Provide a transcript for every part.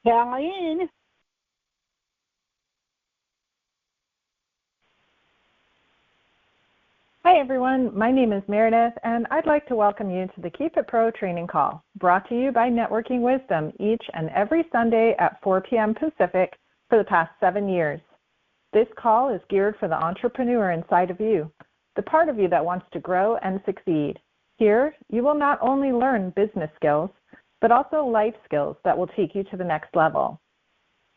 Colleen. Hi, everyone. My name is Meredith, and I'd like to welcome you to the Keep It Pro training call, brought to you by Networking Wisdom each and every Sunday at 4 p.m. Pacific for the past 7 years. This call is geared for the entrepreneur inside of you, the part of you that wants to grow and succeed. Here, you will not only learn business skills, but also life skills that will take you to the next level.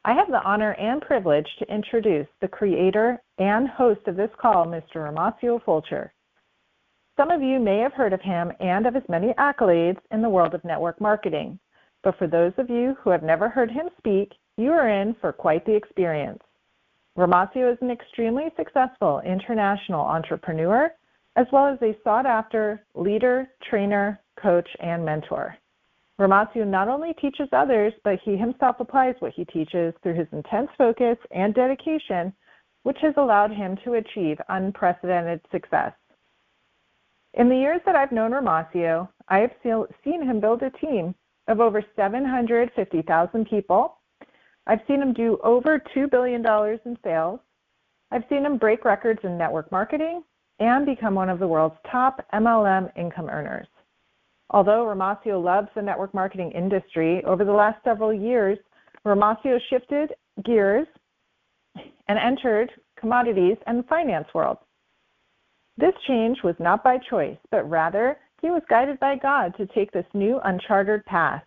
I have the honor and privilege to introduce the creator and host of this call, Mr. Romacio Fulcher. Some of you may have heard of him and of his many accolades in the world of network marketing, but for those of you who have never heard him speak, you are in for quite the experience. Romacio is an extremely successful international entrepreneur, as well as a sought-after leader, trainer, coach, and mentor. Romacio not only teaches others, but he himself applies what he teaches through his intense focus and dedication, which has allowed him to achieve unprecedented success. In the years that I've known Romacio, I have seen him build a team of over 750,000 people. I've seen him do over $2 billion in sales. I've seen him break records in network marketing and become one of the world's top MLM income earners. Although Romacio loves the network marketing industry, over the last several years, Romacio shifted gears and entered commodities and finance world. This change was not by choice, but rather he was guided by God to take this new uncharted path.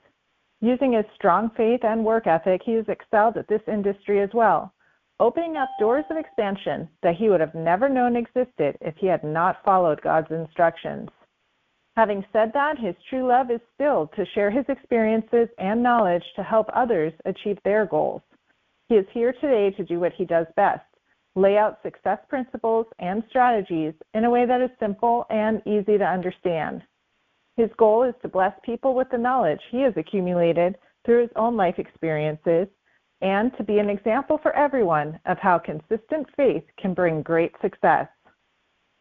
Using his strong faith and work ethic, he has excelled at this industry as well, opening up doors of expansion that he would have never known existed if he had not followed God's instructions. Having said that, his true love is still to share his experiences and knowledge to help others achieve their goals. He is here today to do what he does best, lay out success principles and strategies in a way that is simple and easy to understand. His goal is to bless people with the knowledge he has accumulated through his own life experiences and to be an example for everyone of how consistent faith can bring great success.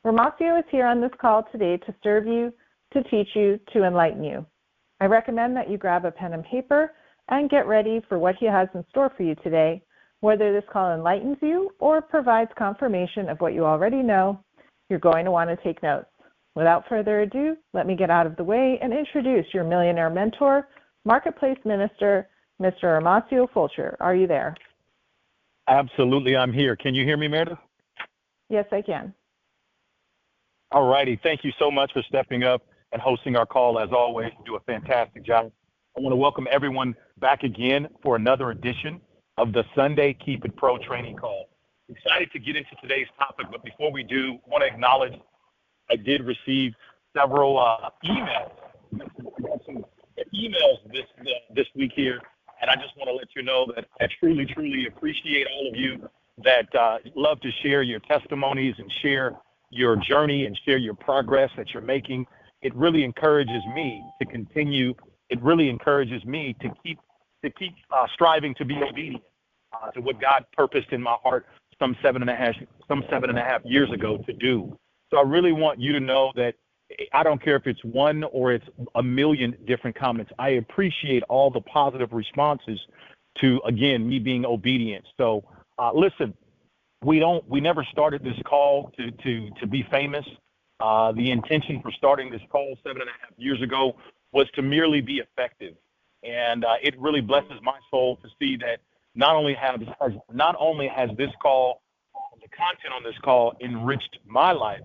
Romacio is here on this call today to serve you, to teach you, to enlighten you. I recommend that you grab a pen and paper and get ready for what he has in store for you today. Whether this call enlightens you or provides confirmation of what you already know, you're going to want to take notes. Without further ado, let me get out of the way and introduce your millionaire mentor, marketplace minister, Mr. Romacio Fulcher. Are you there? Absolutely, I'm here. Can you hear me, Meredith? Yes, I can. All righty. Thank you so much for stepping up and hosting our call. As always, you do a fantastic job. I want to welcome everyone back again for another edition of the Sunday Keep It Pro training call. Excited to get into today's topic, but before we do, I want to acknowledge I did receive several emails. I got some emails this week here, and I just want to let you know that I truly, truly appreciate all of you that love to share your testimonies and share your journey and share your progress that you're making. It really encourages me to continue. It really encourages me to keep striving to be obedient to what God purposed in my heart some seven and a half years ago to do. So I really want you to know that I don't care if it's one or it's a million different comments. I appreciate all the positive responses to, again, me being obedient. So listen, we never started this call to be famous. The intention for starting this call 7.5 years ago was to merely be effective. And it really blesses my soul to see that not only has this call, the content on this call enriched my life,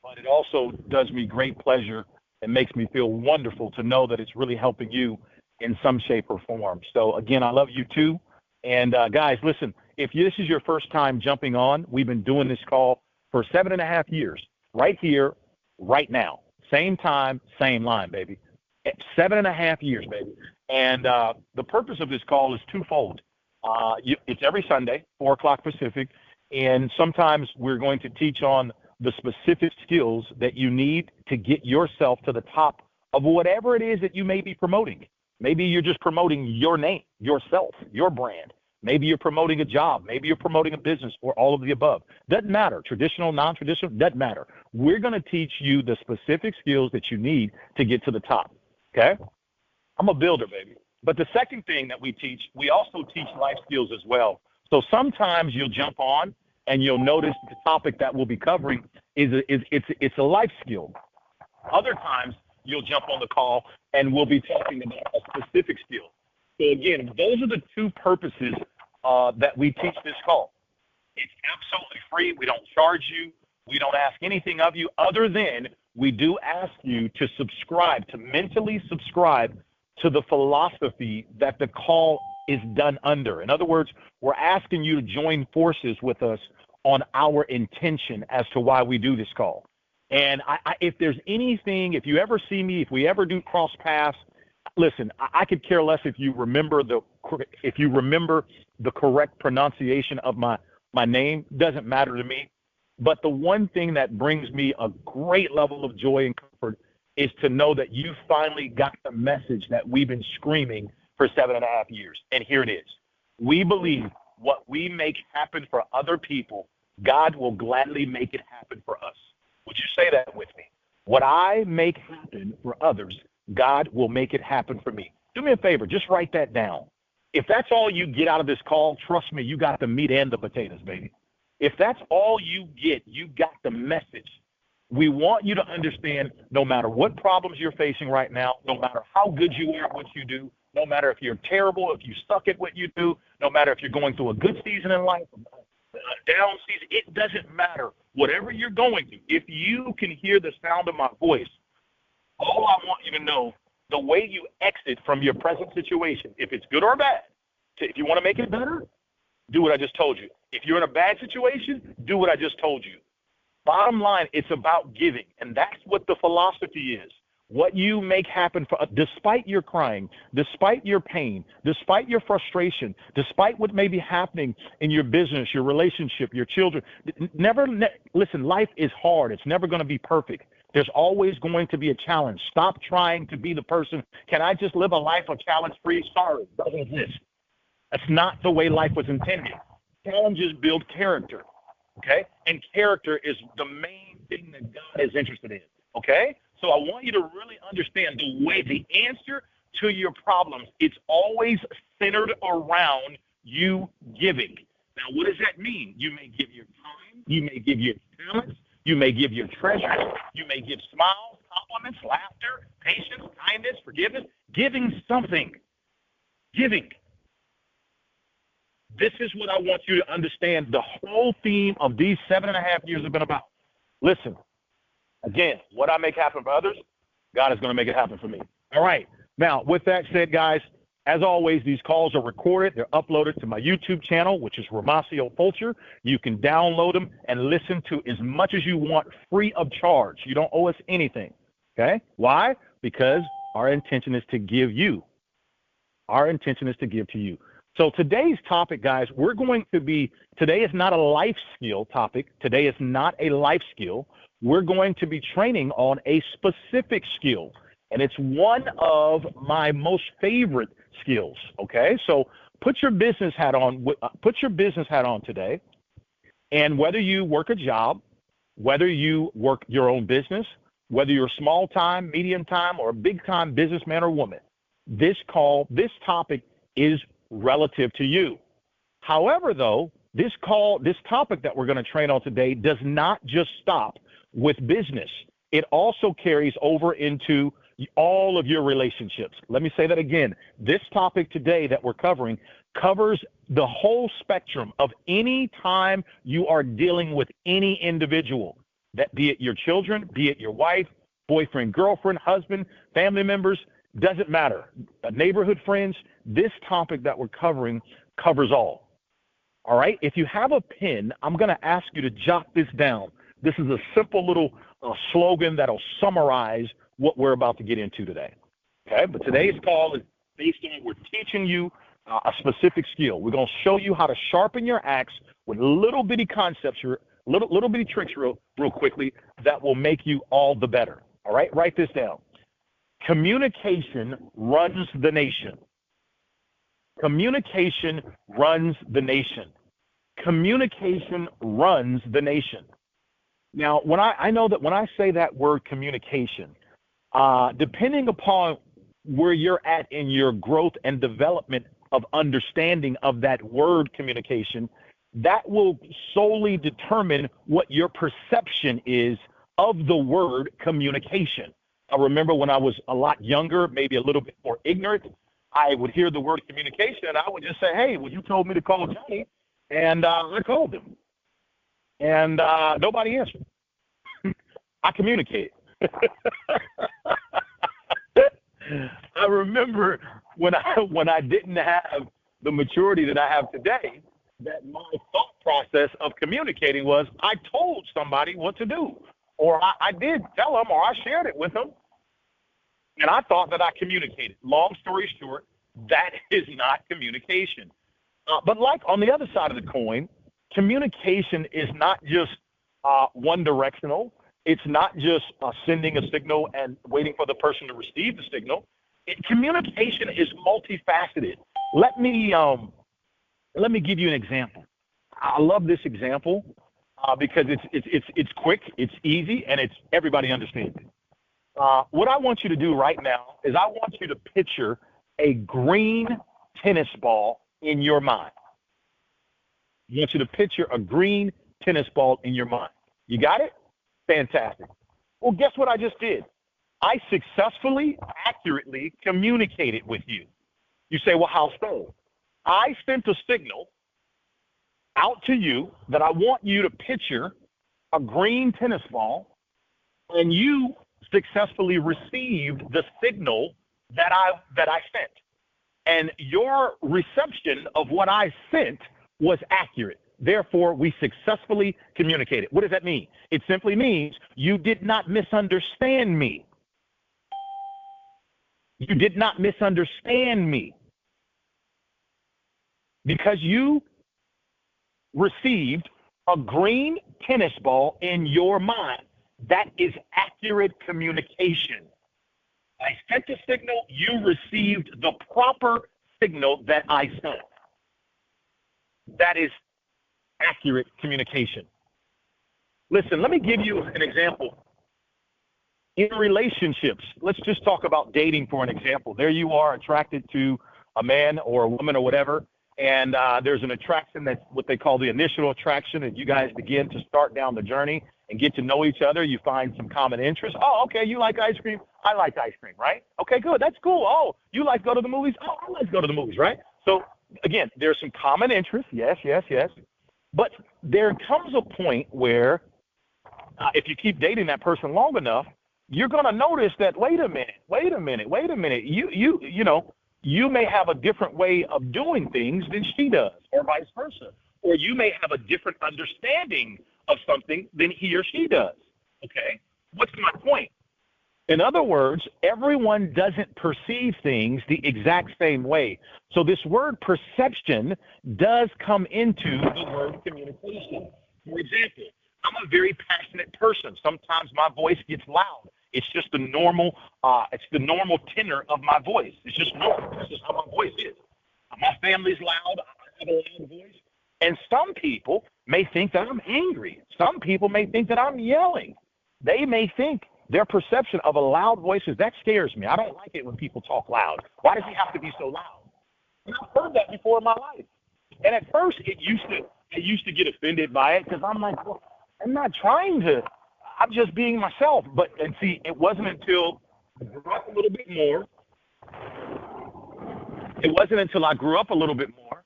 but it also does me great pleasure and makes me feel wonderful to know that it's really helping you in some shape or form. So again, I love you too. And guys, listen, if this is your first time jumping on, we've been doing this call for 7.5 years, right here, right now. Same time, same line, baby. 7.5 years, baby. And the purpose of this call is twofold. It's every Sunday, 4 o'clock Pacific, and sometimes we're going to teach on the specific skills that you need to get yourself to the top of whatever it is that you may be promoting. Maybe you're just promoting your name, yourself, your brand. Maybe you're promoting a job. Maybe you're promoting a business, or all of the above. Doesn't matter. Traditional, non-traditional, doesn't matter. We're going to teach you the specific skills that you need to get to the top, okay? I'm a builder, baby. But the second thing that we teach, we also teach life skills as well. So sometimes you'll jump on and you'll notice the topic that we'll be covering it's a life skill. Other times you'll jump on the call and we'll be talking about a specific skill. So again, those are the two purposes that we teach this call. It's absolutely free. We don't charge you. We don't ask anything of you other than we do ask you to subscribe, to mentally subscribe to the philosophy that the call is done under. In other words, we're asking you to join forces with us on our intention as to why we do this call. And if there's anything, if you ever see me, if we ever do cross paths, listen, I could care less if you remember the correct pronunciation of my name. Doesn't matter to me. But the one thing that brings me a great level of joy and comfort is to know that you finally got the message that we've been screaming for 7.5 years. And here it is. We believe what we make happen for other people, God will gladly make it happen for us. Would you say that with me? What I make happen for others, God will make it happen for me. Do me a favor, just write that down. If that's all you get out of this call, trust me, you got the meat and the potatoes, baby. If that's all you get, you got the message. We want you to understand no matter what problems you're facing right now, no matter how good you are at what you do, no matter if you're terrible, if you suck at what you do, no matter if you're going through a good season in life, a down season, it doesn't matter. Whatever you're going through, if you can hear the sound of my voice, all I want you to know, the way you exit from your present situation, if it's good or bad, if you want to make it better, do what I just told you. If you're in a bad situation, do what I just told you. Bottom line, it's about giving, and that's what the philosophy is. What you make happen for, despite your crying, despite your pain, despite your frustration, despite what may be happening in your business, your relationship, your children. Listen, life is hard. It's never going to be perfect. There's always going to be a challenge. Stop trying to be the person. Can I just live a life of challenge-free? Sorry, it doesn't exist. That's not the way life was intended. Challenges build character, okay? And character is the main thing that God is interested in, okay? So I want you to really understand the answer to your problems, it's always centered around you giving. Now, what does that mean? You may give your time, you may give your talents, you may give your treasures, you may give smiles, compliments, laughter, patience, kindness, forgiveness, giving something. Giving. This is what I want you to understand. The whole theme of these 7.5 years have been about. Listen, again, what I make happen for others, God is going to make it happen for me. All right. Now, with that said, guys, as always, these calls are recorded. They're uploaded to my YouTube channel, which is Romacio Fulcher. You can download them and listen to as much as you want free of charge. You don't owe us anything. Okay? Why? Because our intention is to give you. Our intention is to give to you. So today's topic, guys, today is not a life skill topic. Today is not a life skill. We're going to be training on a specific skill, and it's one of my most favorite skills, okay? So put your business hat on today, and whether you work a job, whether you work your own business, whether you're a small-time, medium-time, or a big-time businessman or woman, this topic is relative to you. However, though, this topic that we're going to train on today does not just stop with business. It also carries over into all of your relationships. Let me say that again. This topic today that we're covering covers the whole spectrum of any time you are dealing with any individual, that be it your children, be it your wife, boyfriend, girlfriend, husband, family members, doesn't matter. Neighborhood friends, this topic that we're covering covers all. All right? If you have a pen, I'm going to ask you to jot this down. This is a simple little slogan that'll summarize what we're about to get into today. Okay? But today's call is based on we're teaching you a specific skill. We're going to show you how to sharpen your axe with little bitty concepts, little bitty tricks real quickly that will make you all the better. All right? Write this down. Communication runs the nation. Communication runs the nation. Communication runs the nation. Now, when I know that when I say that word communication, depending upon where you're at in your growth and development of understanding of that word communication, that will solely determine what your perception is of the word communication. I remember when I was a lot younger, maybe a little bit more ignorant, I would hear the word communication and I would just say, hey, well, you told me to call Johnny, and I called him. And nobody answered. I communicated. I remember when I didn't have the maturity that I have today, that my thought process of communicating was I told somebody what to do, or I did tell them, or I shared it with them, and I thought that I communicated. Long story short, that is not communication. But like on the other side of the coin, communication is not just one directional. It's not just sending a signal and waiting for the person to receive the signal. Communication is multifaceted. Let me give you an example. I love this example because it's quick, it's easy, and it's everybody understands it. What I want you to do right now is I want you to picture a green tennis ball in your mind. I want you to picture a green tennis ball in your mind. You got it? Fantastic. Well, guess what I just did? I successfully, accurately communicated with you. You say, well, how so? I sent a signal out to you that I want you to picture a green tennis ball, and you successfully received the signal that I sent. And your reception of what I sent was accurate. Therefore, we successfully communicated. What does that mean? It simply means you did not misunderstand me. You did not misunderstand me. Because you received a green tennis ball in your mind, that is accurate communication. I sent a signal, you received the proper signal that I sent. That is accurate communication. Listen, let me give you an example. In relationships, let's just talk about dating for an example. There you are, attracted to a man or a woman or whatever, and there's an attraction, that's what they call the initial attraction, and you guys begin to start down the journey and get to know each other. You find some common interests. Oh, okay, you like ice cream? I like ice cream, right? Okay, good, that's cool. Oh, you like to go to the movies? Oh, I like to go to the movies, right? So, again, there's some common interests, yes. But there comes a point where if you keep dating that person long enough, you're going to notice that, wait a minute. You may have a different way of doing things than she does, or vice versa. Or you may have a different understanding of something than he or she does. Okay? What's my point? In other words, everyone doesn't perceive things the exact same way. So this word perception does come into the word communication. For example, I'm a very passionate person. Sometimes my voice gets loud. It's just the normal tenor of my voice. It's just normal. This is how my voice is. My family's loud. I have a loud voice. And some people may think that I'm angry. Some people may think that I'm yelling. They may think their perception of a loud voice is, that scares me. I don't like it when people talk loud. Why does he have to be so loud? And I've heard that before in my life. And at first, I used to get offended by it because I'm like, well, I'm not trying to. I'm just being myself. And see, it wasn't until I grew up a little bit more. It wasn't until I grew up a little bit more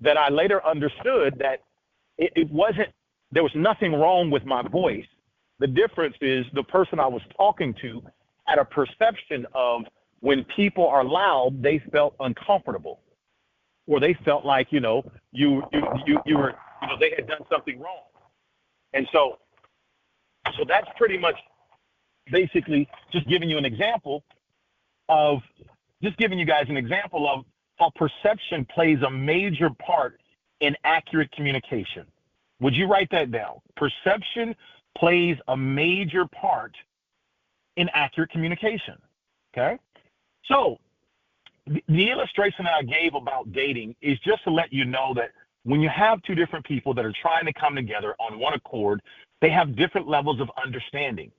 that I later understood that there was nothing wrong with my voice. The difference is the person I was talking to had a perception of when people are loud, they felt uncomfortable, or they felt like, you were, they had done something wrong. And so that's pretty much basically just giving you guys an example of how perception plays a major part in accurate communication. Would you write that down? Perception plays a major part in accurate communication. Okay? So the illustration that I gave about dating is just to let you know that when you have two different people that are trying to come together on one accord, they have different levels of understanding.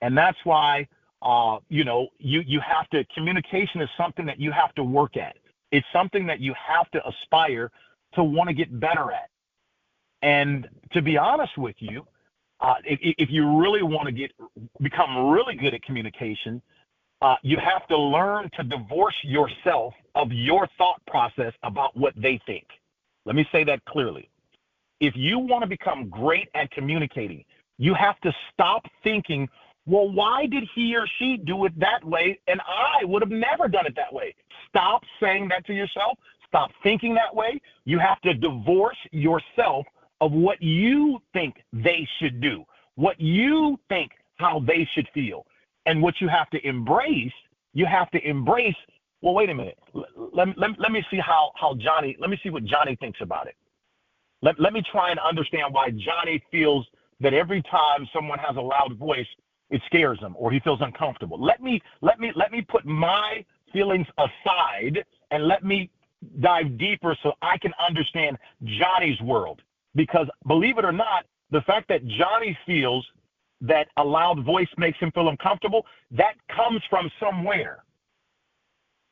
And that's why You have to, communication is something that you have to work at. It's something that you have to aspire to want to get better at. And to be honest with you, if you really want to become really good at communication, you have to learn to divorce yourself of your thought process about what they think. Let me say that clearly. If you want to become great at communicating, you have to stop thinking, well, why did he or she do it that way? And I would have never done it that way. Stop saying that to yourself. Stop thinking that way. You have to divorce yourself of what you think they should do, what you think how they should feel. And what you have to embrace, well, wait a minute. Let me see let me see what Johnny thinks about it. Let me try and understand why Johnny feels that every time someone has a loud voice, it scares him or he feels uncomfortable. Let me put my feelings aside and let me dive deeper so I can understand Johnny's world. Because believe it or not, the fact that Johnny feels that a loud voice makes him feel uncomfortable, that comes from somewhere.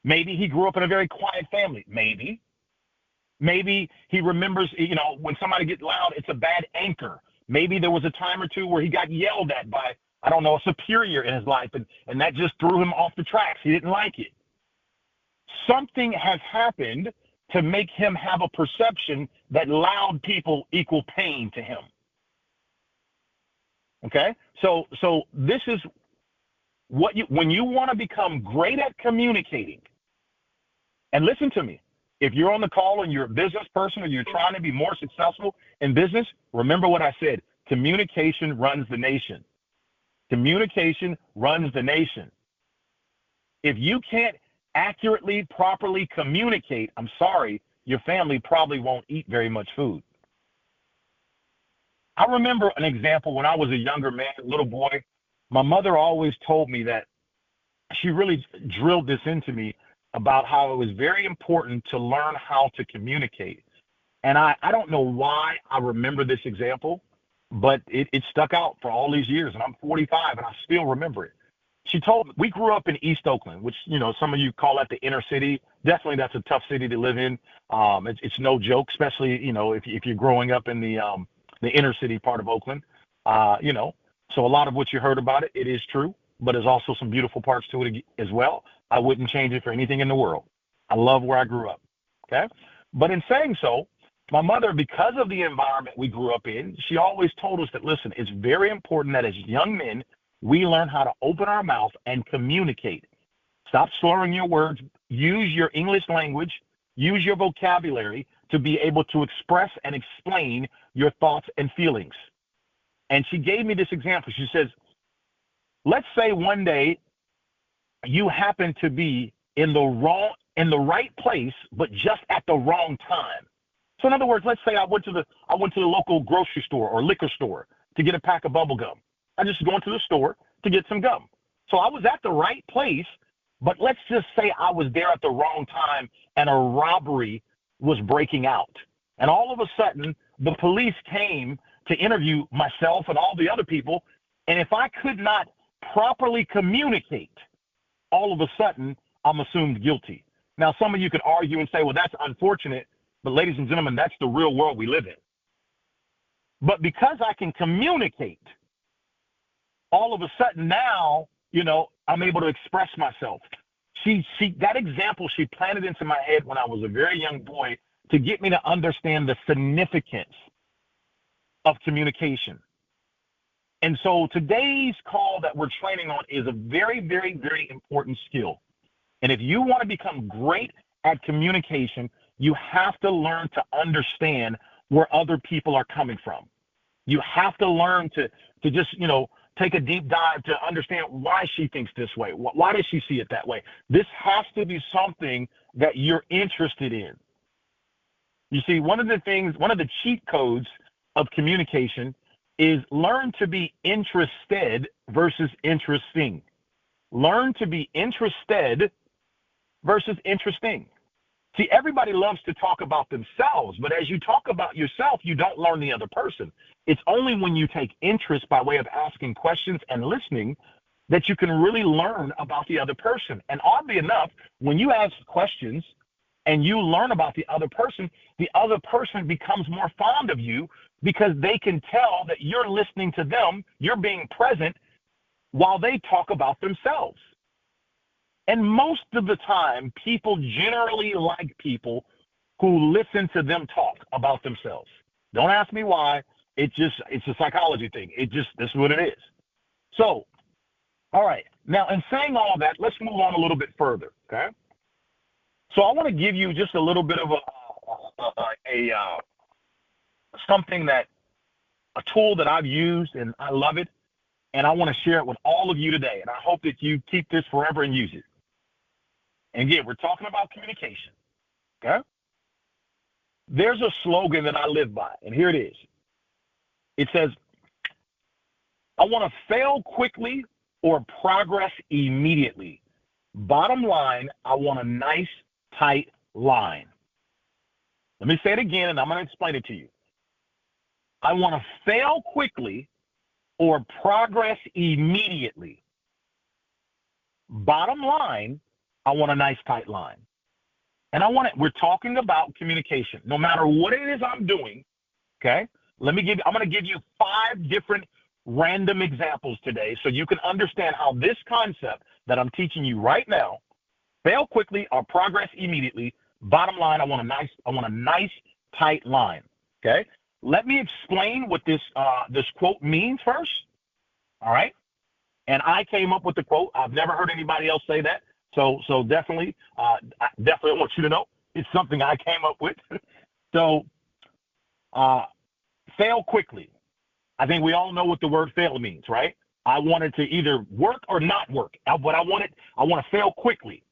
Maybe he grew up in a very quiet family. Maybe he remembers, when somebody gets loud, it's a bad anchor. Maybe there was a time or two where he got yelled at by, I don't know, a superior in his life, and that just threw him off the tracks. He didn't like it. Something has happened to make him have a perception that loud people equal pain to him. Okay? So this is when you want to become great at communicating, and listen to me, if you're on the call and you're a business person or you're trying to be more successful in business, remember what I said. Communication runs the nation. Communication runs the nation. If you can't accurately, properly communicate, I'm sorry, your family probably won't eat very much food. I remember an example when I was a younger man, little boy. My mother always told me that she really drilled this into me about how it was very important to learn how to communicate. And I don't know why I remember this example, but it stuck out for all these years. And I'm 45 and I still remember it. She told me, we grew up in East Oakland, which, some of you call that the inner city. Definitely that's a tough city to live in. It's no joke, especially, if you're growing up in the inner city part of Oakland, so a lot of what you heard about it is true, but there's also some beautiful parts to it as well. I wouldn't change it for anything in the world. I love where I grew up. Okay. But in saying so, my mother, because of the environment we grew up in, she always told us that, listen, it's very important that as young men, we learn how to open our mouth and communicate. Stop slurring your words. Use your English language. Use your vocabulary to be able to express and explain your thoughts and feelings. And she gave me this example. She says, let's say one day you happen to be in the right place, but just at the wrong time. So in other words, let's say I went to the local grocery store or liquor store to get a pack of bubble gum. I just going to the store to get some gum. So I was at the right place, but let's just say I was there at the wrong time and a robbery was breaking out. And all of a sudden, the police came to interview myself and all the other people. And if I could not properly communicate, all of a sudden, I'm assumed guilty. Now, some of you could argue and say, well, that's unfortunate. But ladies and gentlemen, that's the real world we live in. But because I can communicate, all of a sudden now, I'm able to express myself. That example she planted into my head when I was a very young boy to get me to understand the significance of communication. And so today's call that we're training on is a very, very, very important skill. And if you want to become great at communication, you have to learn to understand where other people are coming from. You have to learn to just, take a deep dive to understand why she thinks this way. Why does she see it that way? This has to be something that you're interested in. You see, one of the cheat codes of communication is learn to be interested versus interesting. Learn to be interested versus interesting. See, everybody loves to talk about themselves, but as you talk about yourself, you don't learn the other person. It's only when you take interest by way of asking questions and listening that you can really learn about the other person. And oddly enough, when you ask questions and you learn about the other person becomes more fond of you because they can tell that you're listening to them, you're being present while they talk about themselves. And most of the time, people generally like people who listen to them talk about themselves. Don't ask me why. It's a psychology thing. This is what it is. So, all right. Now, in saying all that, let's move on a little bit further, okay? So I want to give you just a little bit of a tool that I've used, and I love it, and I want to share it with all of you today, and I hope that you keep this forever and use it. And again, we're talking about communication, okay? There's a slogan that I live by, and here it is. It says, I want to fail quickly or progress immediately. Bottom line, I want a nice, tight line. Let me say it again, and I'm going to explain it to you. I want to fail quickly or progress immediately. Bottom line, I want a nice, tight line. And we're talking about communication. No matter what it is I'm doing, okay? I'm going to give you 5 different random examples today so you can understand how this concept that I'm teaching you right now, fail quickly or progress immediately. Bottom line, I want a nice, tight line. Okay. Let me explain what this quote means first. All right. And I came up with the quote. I've never heard anybody else say that. So definitely, I want you to know it's something I came up with. So, fail quickly. I think we all know what the word fail means, right? I want it to either work or not work. But I want to fail quickly.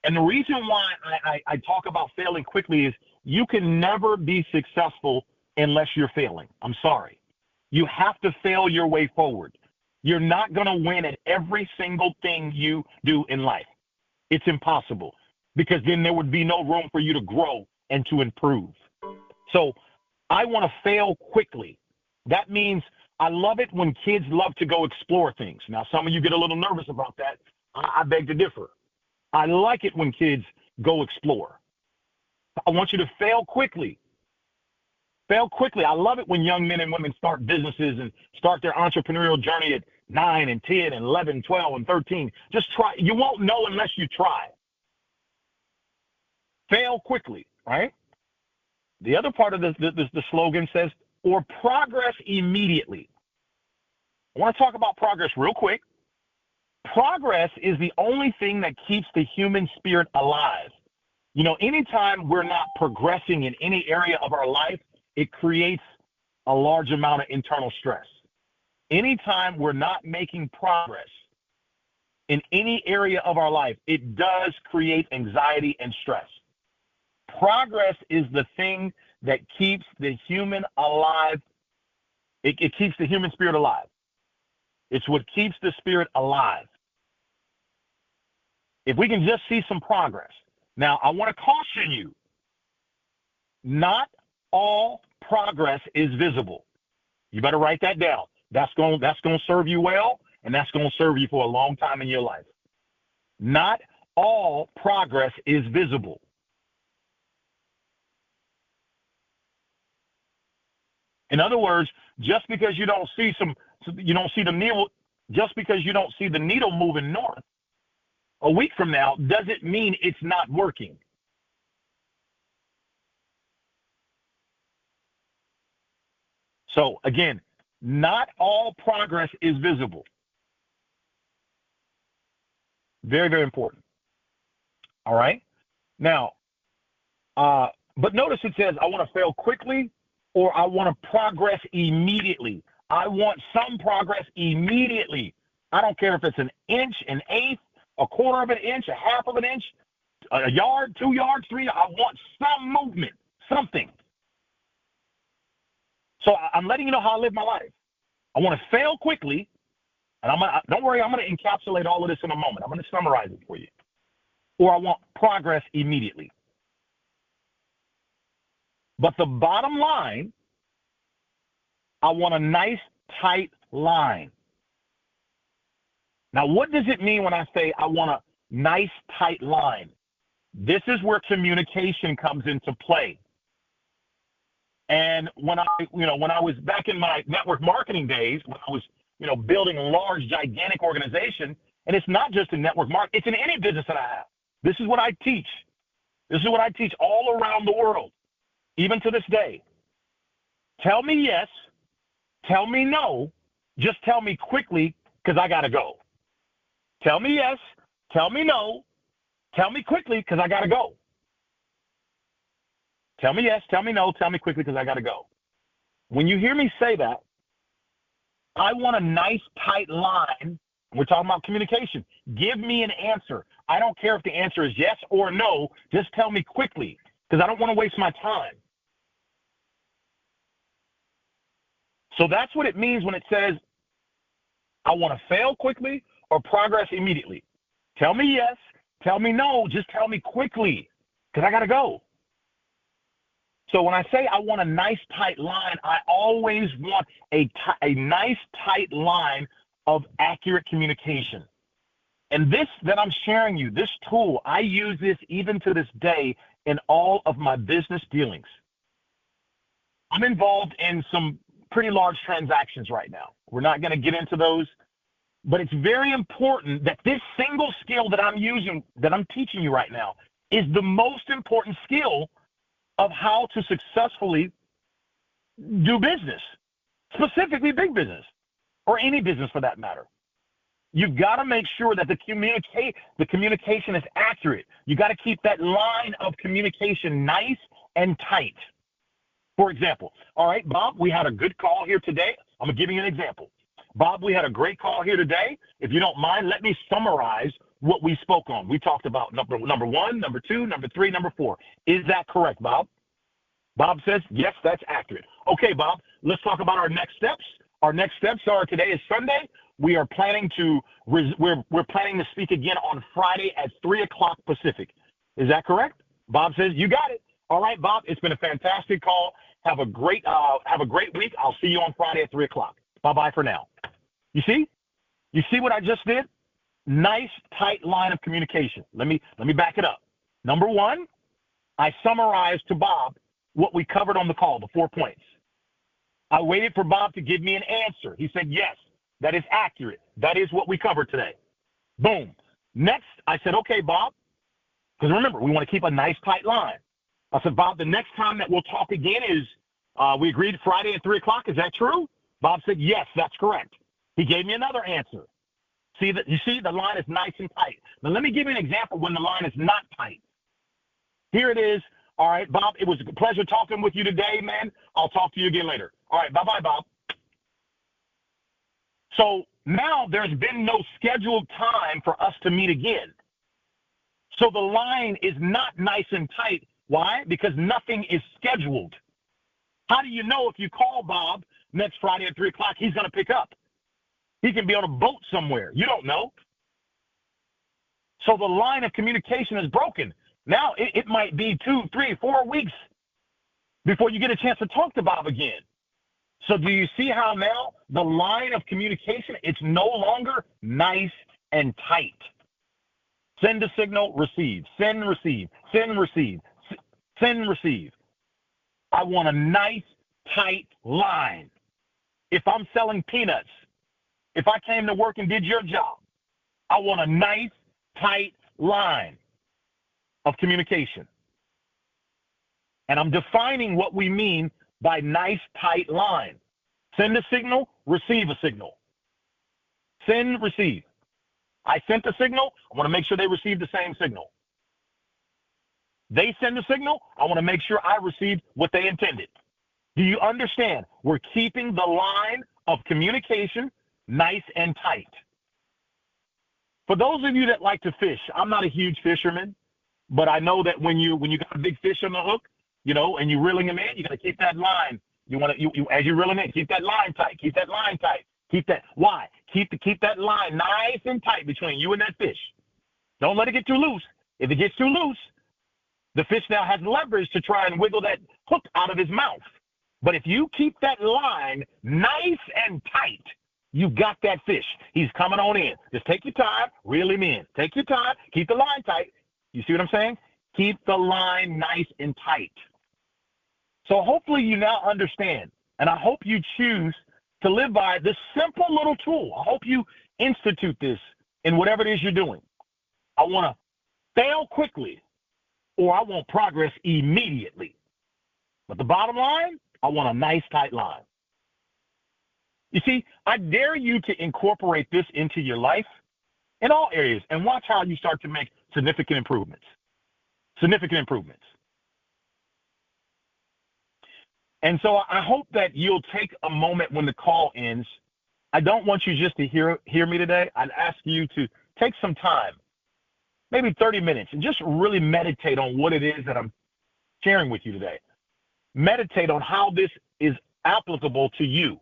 And the reason why I talk about failing quickly is you can never be successful unless you're failing. I'm sorry. You have to fail your way forward. You're not going to win at every single thing you do in life. It's impossible because then there would be no room for you to grow and to improve. So I want to fail quickly. That means I love it when kids love to go explore things. Now, some of you get a little nervous about that. I beg to differ. I like it when kids go explore. I want you to fail quickly. Fail quickly. I love it when young men and women start businesses and start their entrepreneurial journey at 9 and 10 and 11, 12 and 13. Just try. You won't know unless you try. Fail quickly, right? The other part of the slogan says, or progress immediately. I want to talk about progress real quick. Progress is the only thing that keeps the human spirit alive. You know, anytime we're not progressing in any area of our life, it creates a large amount of internal stress. Anytime we're not making progress in any area of our life, it does create anxiety and stress. Progress is the thing that keeps the human alive. It keeps the human spirit alive. It's what keeps the spirit alive. If we can just see some progress. Now, I want to caution you, not all progress is visible. You better write that down. That's going to serve you well, and that's going to serve you for a long time in your life. Not all progress is visible. In other words, just because you don't see the needle, just because you don't see the needle moving north a week from now doesn't mean it's not working. So again, not all progress is visible. Very, very important. All right. Now, but notice it says, I want to fail quickly or I want to progress immediately. I want some progress immediately. I don't care if it's an inch, an eighth, a quarter of an inch, a half of an inch, a yard, 2 yards, 3. I want some movement, something. So I'm letting you know how I live my life. I want to fail quickly, and don't worry, I'm going to encapsulate all of this in a moment. I'm going to summarize it for you. Or I want progress immediately. But the bottom line, I want a nice, tight line. Now, what does it mean when I say I want a nice, tight line? This is where communication comes into play. And when I was back in my network marketing days, when I was, building a large, gigantic organization, and it's not just in network marketing, it's in any business that I have. This is what I teach. This is what I teach all around the world, even to this day. Tell me yes, tell me no, just tell me quickly because I got to go. Tell me yes, tell me no, tell me quickly because I got to go. Tell me yes, tell me no, tell me quickly because I got to go. When you hear me say that, I want a nice, tight line. We're talking about communication. Give me an answer. I don't care if the answer is yes or no. Just tell me quickly because I don't want to waste my time. So that's what it means when it says, I want to fail quickly or progress immediately. Tell me yes, tell me no, just tell me quickly because I got to go. So when I say I want a nice, tight line, I always want a nice, tight line of accurate communication. And this that I'm sharing you, this tool, I use this even to this day in all of my business dealings. I'm involved in some pretty large transactions right now. We're not going to get into those, but it's very important that this single skill that I'm using, that I'm teaching you right now, is the most important skill of how to successfully do business, specifically big business, or any business for that matter. You've got to make sure that the communication is accurate. You got to keep that line of communication nice and tight. For example, all right, Bob, we had a good call here today. I'm going to give you an example. Bob, we had a great call here today. If you don't mind, let me summarize what we spoke on. We talked about number 1, number 2, number 3, number 4. Is that correct, Bob? Bob says, yes, that's accurate. Okay, Bob, let's talk about our next steps. Our next steps are, today is Sunday. We are planning to, we're planning to speak again on Friday at 3 o'clock Pacific. Is that correct? Bob says, you got it. All right, Bob, it's been a fantastic call. Have a great week. I'll see you on Friday at 3 o'clock. Bye-bye for now. You see what I just did? Nice, tight line of communication. Let me back it up. Number 1, I summarized to Bob what we covered on the call, the 4 points. I waited for Bob to give me an answer. He said, yes, that is accurate. That is what we covered today. Boom. Next, I said, okay, Bob, because remember, we want to keep a nice, tight line. I said, Bob, the next time that we'll talk again is, we agreed Friday at 3 o'clock. Is that true? Bob said, yes, that's correct. He gave me another answer. You see, the line is nice and tight. Now, let me give you an example when the line is not tight. Here it is. All right, Bob, it was a pleasure talking with you today, man. I'll talk to you again later. All right, bye-bye, Bob. So now there's been no scheduled time for us to meet again. So the line is not nice and tight. Why? Because nothing is scheduled. How do you know if you call Bob next Friday at 3 o'clock, he's going to pick up? He can be on a boat somewhere. You don't know. So the line of communication is broken. Now it might be 2, 3, 4 weeks before you get a chance to talk to Bob again. So do you see how now the line of communication, it's no longer nice and tight. Send a signal, receive, send, receive, send, receive, send, receive. I want a nice, tight line. If I'm selling peanuts, if I came to work and did your job, I want a nice, tight line of communication. And I'm defining what we mean by nice, tight line. Send a signal, receive a signal. Send, receive. I sent a signal, I want to make sure they receive the same signal. They send a signal, I want to make sure I received what they intended. Do you understand? We're keeping the line of communication nice and tight. For those of you that like to fish, I'm not a huge fisherman, but I know that when you got a big fish on the hook, and you're reeling him in, you got to keep that line. You want to, as you're reeling in, keep that line tight. Keep that line tight. Keep that. Why? Keep that line nice and tight between you and that fish. Don't let it get too loose. If it gets too loose, the fish now has leverage to try and wiggle that hook out of his mouth. But if you keep that line nice and tight, You've got that fish. He's coming on in. Just take your time, reel him in. Take your time, keep the line tight. You see what I'm saying? Keep the line nice and tight. So hopefully you now understand, and I hope you choose to live by this simple little tool. I hope you institute this in whatever it is you're doing. I want to fail quickly, or I want progress immediately. But the bottom line, I want a nice, tight line. You see, I dare you to incorporate this into your life in all areas and watch how you start to make significant improvements. Significant improvements. And so I hope that you'll take a moment when the call ends. I don't want you just to hear me today. I'd ask you to take some time, maybe 30 minutes, and just really meditate on what it is that I'm sharing with you today. Meditate on how this is applicable to you.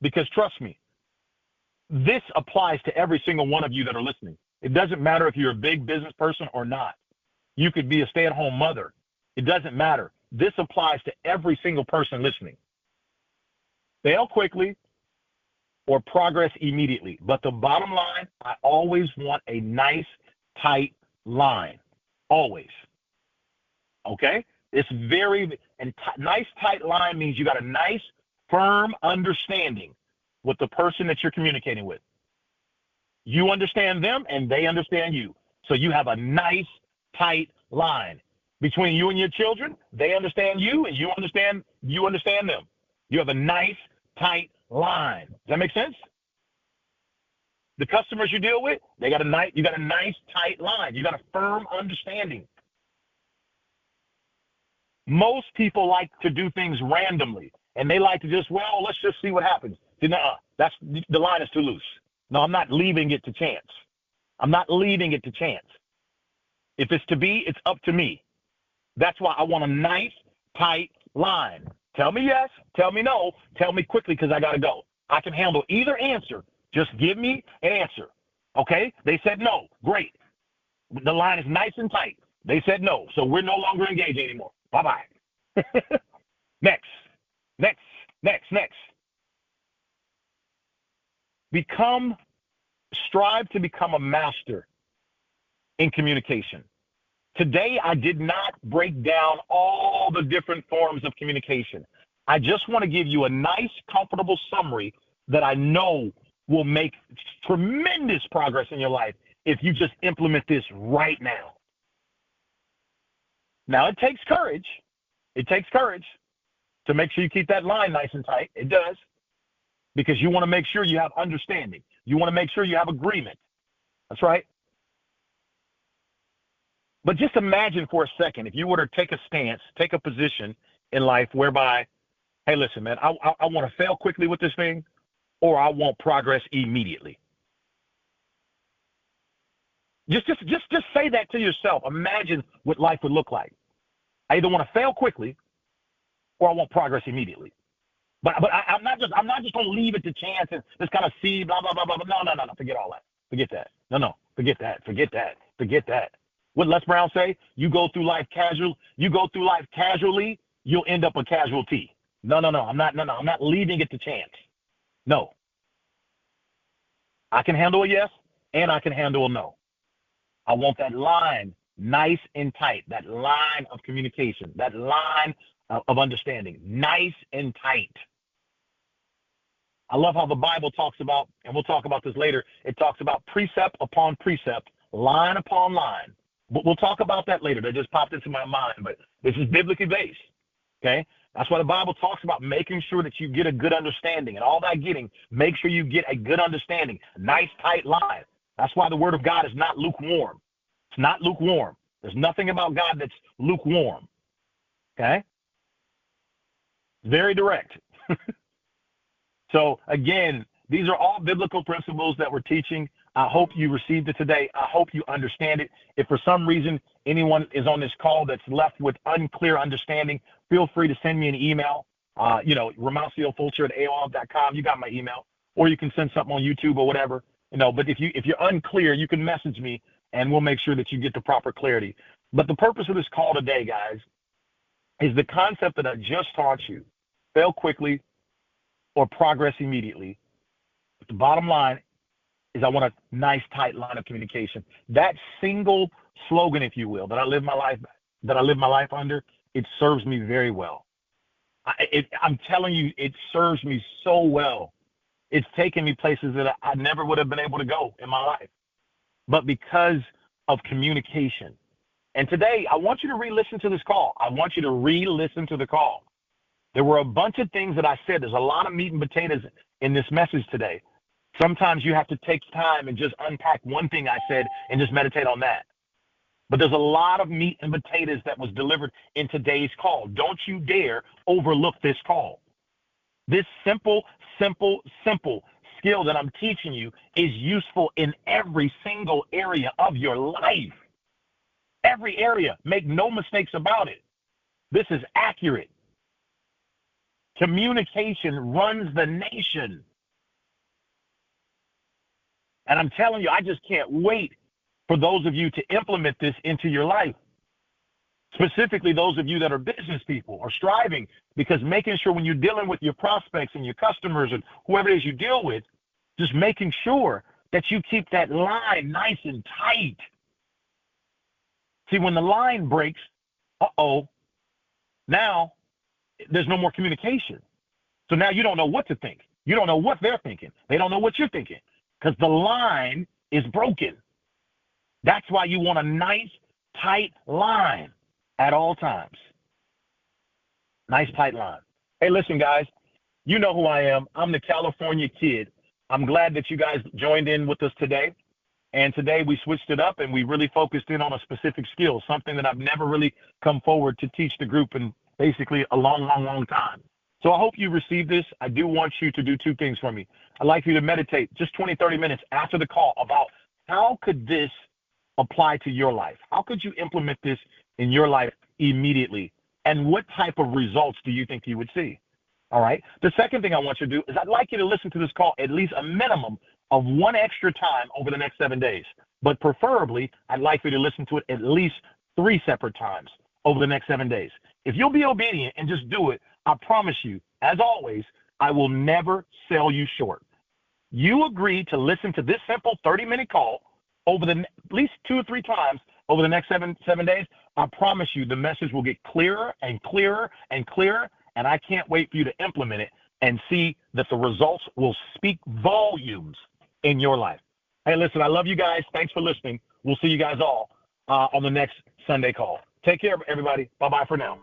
Because trust me, this applies to every single one of you that are listening. It doesn't matter if you're a big business person or not. You could be a stay-at-home mother. It doesn't matter. This applies to every single person listening. Fail quickly or progress immediately. But the bottom line, I always want a nice, tight line. Always. Okay? It's nice, tight line means you got a nice, firm understanding with the person that you're communicating with. You understand them and they understand you. So you have a nice, tight line. Between you and your children, they understand you and you understand them. You have a nice, tight line. Does that make sense? The customers you deal with, you got a nice, tight line. You got a firm understanding. Most people like to do things randomly, and they like to just, let's just see what happens. The line is too loose. No, I'm not leaving it to chance. I'm not leaving it to chance. If it's to be, it's up to me. That's why I want a nice, tight line. Tell me yes, tell me no, tell me quickly because I got to go. I can handle either answer. Just give me an answer. Okay? They said no. Great. The line is nice and tight. They said no, so we're no longer engaged anymore. Bye-bye. Next. Strive to become a master in communication. Today, I did not break down all the different forms of communication. I just want to give you a nice, comfortable summary that I know will make tremendous progress in your life if you just implement this right now. Now, it takes courage. It takes courage to make sure you keep that line nice and tight. It does. Because you want to make sure you have understanding. You want to make sure you have agreement. That's right. But just imagine for a second, if you were to take a stance, take a position in life whereby, hey, listen, man, I want to fail quickly with this thing, or I want progress immediately. Just say that to yourself. Imagine what life would look like. I either want to fail quickly, or I want progress immediately. But I'm not just going to leave it to chance and just kind of see blah blah blah blah. No. Forget all that. Forget that. No. Forget that. What Les Brown say? You go through life casually, you'll end up a casualty. No. I'm not leaving it to chance. No. I can handle a yes and I can handle a no. I want that line nice and tight, that line of communication, that line of understanding, nice and tight. I love how the Bible talks about, and we'll talk about this later, it talks about precept upon precept, line upon line. But we'll talk about that later. That just popped into my mind, but this is biblically based, okay? That's why the Bible talks about making sure that you get a good understanding, and all that getting, make sure you get a good understanding, a nice, tight line. That's why the Word of God is not lukewarm. It's not lukewarm. There's nothing about God that's lukewarm, okay? Very direct. So, again, these are all biblical principles that we're teaching. I hope you received it today. I hope you understand it. If for some reason anyone is on this call that's left with unclear understanding, feel free to send me an email, Romacio Fulcher at AOL.com. You got my email. Or you can send something on YouTube or whatever. But if you're unclear, you can message me, and we'll make sure that you get the proper clarity. But the purpose of this call today, guys, is the concept that I just taught you. Fail quickly or progress immediately. the bottom line is I want a nice, tight line of communication. That single slogan, if you will, that I live my life under, it serves me very well. I'm telling you, it serves me so well. It's taken me places that I never would have been able to go in my life, but because of communication. And today, I want you to re-listen to this call. I want you to re-listen to the call. There were a bunch of things that I said. There's a lot of meat and potatoes in this message today. Sometimes you have to take time and just unpack one thing I said and just meditate on that. But there's a lot of meat and potatoes that was delivered in today's call. Don't you dare overlook this call. This simple skill that I'm teaching you is useful in every single area of your life. Every area. Make no mistakes about it. This is accurate. Communication runs the nation. And I'm telling you, I just can't wait for those of you to implement this into your life. Specifically, those of you that are business people or striving, because making sure when you're dealing with your prospects and your customers and whoever it is you deal with, just making sure that you keep that line nice and tight. See, when the line breaks, now there's no more communication. So now you don't know what to think. You don't know what they're thinking. They don't know what you're thinking because the line is broken. That's why you want a nice, tight line at all times. Nice, tight line. Hey, listen, guys, you know who I am. I'm the California Kid. I'm glad that you guys joined in with us today. And today we switched it up and we really focused in on a specific skill, something that I've never really come forward to teach the group in basically a long time. So I hope you received this. I do want you to do two things for me. I'd like you to meditate just 20, 30 minutes after the call about how could this apply to your life? How could you implement this in your life immediately? And what type of results do you think you would see? All right. The second thing I want you to do is I'd like you to listen to this call at least a minimum of one extra time over the next 7 days. But preferably, I'd like you to listen to it at least 3 separate times over the next 7 days. If you'll be obedient and just do it, I promise you, as always, I will never sell you short. You agree to listen to this simple 30-minute call over at least 2 or 3 times over the next seven days. I promise you the message will get clearer and clearer and clearer, and I can't wait for you to implement it and see that the results will speak volumes in your life. Hey, listen, I love you guys. Thanks for listening. We'll see you guys all on the next Sunday call. Take care, everybody. Bye-bye for now.